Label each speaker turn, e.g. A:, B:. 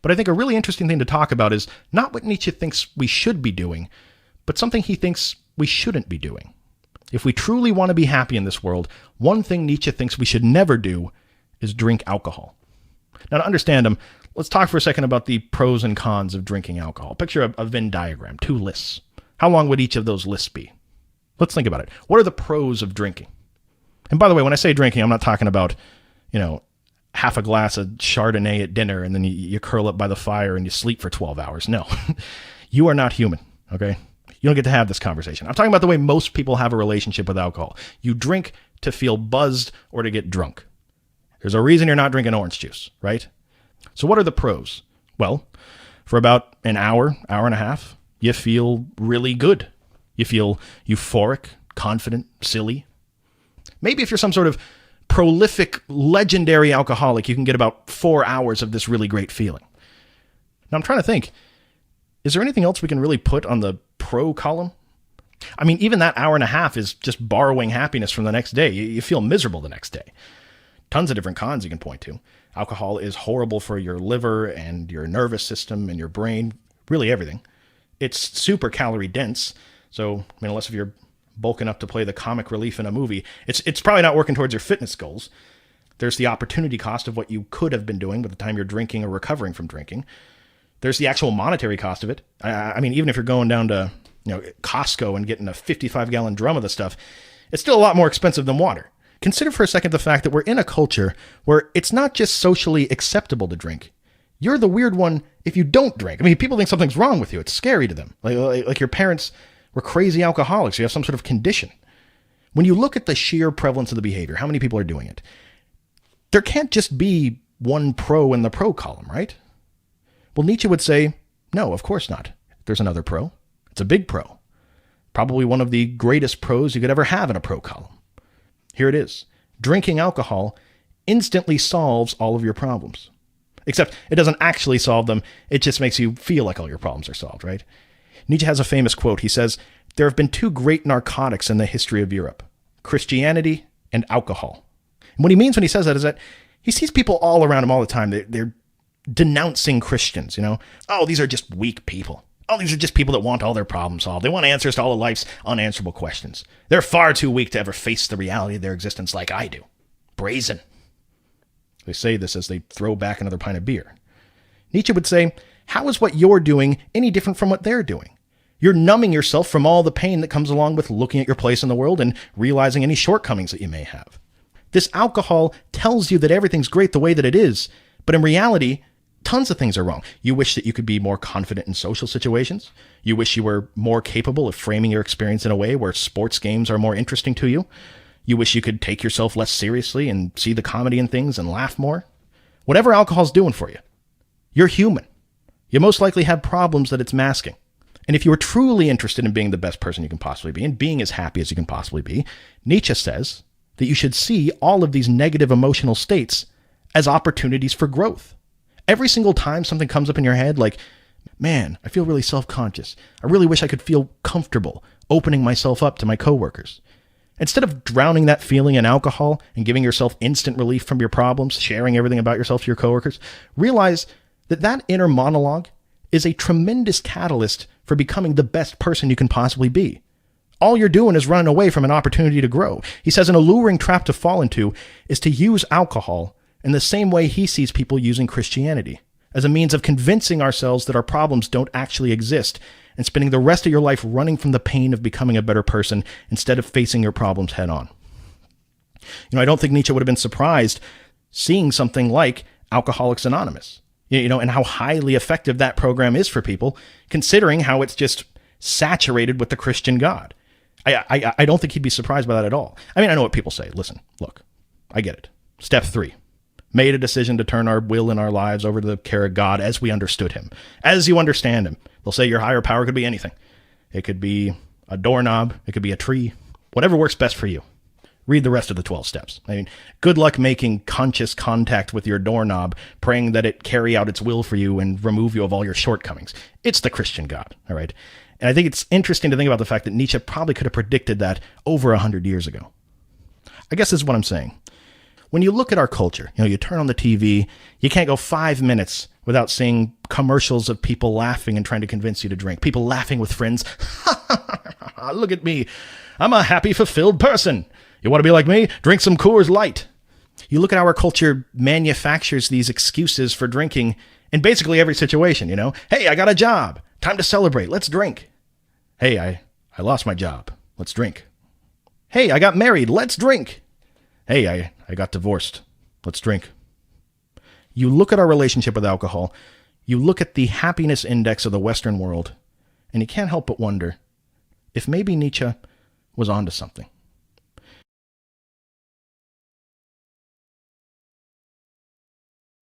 A: But I think a really interesting thing to talk about is not what Nietzsche thinks we should be doing, but something he thinks we shouldn't be doing. If we truly want to be happy in this world, one thing Nietzsche thinks we should never do is drink alcohol. Now, to understand him, let's talk for a second about the pros and cons of drinking alcohol. Picture a Venn diagram, 2 lists. How long would each of those lists be? Let's think about it. What are the pros of drinking? And by the way, when I say drinking, I'm not talking about, half a glass of Chardonnay at dinner and then you curl up by the fire and you sleep for 12 hours. No, you are not human, okay? You don't get to have this conversation. I'm talking about the way most people have a relationship with alcohol. You drink to feel buzzed or to get drunk. There's a reason you're not drinking orange juice, right? So what are the pros? Well, for about an hour, hour and a half, you feel really good. You feel euphoric, confident, silly. Maybe if you're some sort of prolific, legendary alcoholic, you can get about 4 hours of this really great feeling. Now I'm trying to think, is there anything else we can really put on the pro column? I mean, even that hour and a half is just borrowing happiness from the next day. You feel miserable the next day. Tons of different cons you can point to. Alcohol is horrible for your liver and your nervous system and your brain, really everything. It's super calorie dense. So, unless if you're bulking up to play the comic relief in a movie, it's probably not working towards your fitness goals. There's the opportunity cost of what you could have been doing by the time you're drinking or recovering from drinking. There's the actual monetary cost of it. I mean, even if you're going down to Costco and getting a 55-gallon drum of the stuff, it's still a lot more expensive than water. Consider for a second the fact that we're in a culture where it's not just socially acceptable to drink. You're the weird one if you don't drink. I mean, people think something's wrong with you. It's scary to them. Like your parents were crazy alcoholics. You have some sort of condition. When you look at the sheer prevalence of the behavior, how many people are doing it? There can't just be one pro in the pro column, right? Well, Nietzsche would say, no, of course not. There's another pro. It's a big pro. Probably one of the greatest pros you could ever have in a pro column. Here it is. Drinking alcohol instantly solves all of your problems. Except it doesn't actually solve them. It just makes you feel like all your problems are solved, right? Nietzsche has a famous quote. He says, there have been 2 great narcotics in the history of Europe, Christianity and alcohol. And what he means when he says that is that he sees people all around him all the time. They're denouncing Christians, Oh, these are just weak people. Oh, these are just people that want all their problems solved. They want answers to all of life's unanswerable questions. They're far too weak to ever face the reality of their existence like I do. Brazen. They say this as they throw back another pint of beer. Nietzsche would say, how is what you're doing any different from what they're doing? You're numbing yourself from all the pain that comes along with looking at your place in the world and realizing any shortcomings that you may have. This alcohol tells you that everything's great the way that it is, but in reality, tons of things are wrong. You wish that you could be more confident in social situations. You wish you were more capable of framing your experience in a way where sports games are more interesting to you. You wish you could take yourself less seriously and see the comedy in things and laugh more. Whatever alcohol's doing for you, you're human. You most likely have problems that it's masking. And if you were truly interested in being the best person you can possibly be and being as happy as you can possibly be, Nietzsche says that you should see all of these negative emotional states as opportunities for growth. Every single time something comes up in your head like, man, I feel really self-conscious. I really wish I could feel comfortable opening myself up to my coworkers. Instead of drowning that feeling in alcohol and giving yourself instant relief from your problems, sharing everything about yourself to your coworkers, realize that that inner monologue is a tremendous catalyst for becoming the best person you can possibly be. All you're doing is running away from an opportunity to grow. He says an alluring trap to fall into is to use alcohol in the same way he sees people using Christianity, as a means of convincing ourselves that our problems don't actually exist and spending the rest of your life running from the pain of becoming a better person instead of facing your problems head on. I don't think Nietzsche would have been surprised seeing something like Alcoholics Anonymous, and how highly effective that program is for people, considering how it's just saturated with the Christian God. I don't think he'd be surprised by that at all. I mean, I know what people say. Listen, look, I get it. Step 3. Made a decision to turn our will and our lives over to the care of God as we understood him, as you understand him. They'll say your higher power could be anything. It could be a doorknob. It could be a tree. Whatever works best for you. Read the rest of the 12 steps. I mean, good luck making conscious contact with your doorknob, praying that it carry out its will for you and remove you of all your shortcomings. It's the Christian God, all right? And I think it's interesting to think about the fact that Nietzsche probably could have predicted that over 100 years ago. I guess this is what I'm saying. When you look at our culture, you turn on the TV, you can't go 5 minutes without seeing commercials of people laughing and trying to convince you to drink. People laughing with friends. Look at me. I'm a happy, fulfilled person. You want to be like me? Drink some Coors Light. You look at how our culture manufactures these excuses for drinking in basically every situation, Hey, I got a job. Time to celebrate. Let's drink. Hey, I lost my job. Let's drink. Hey, I got married. Let's drink. Hey, I got divorced. Let's drink. You look at our relationship with alcohol, you look at the happiness index of the Western world, and you can't help but wonder if maybe Nietzsche was onto something.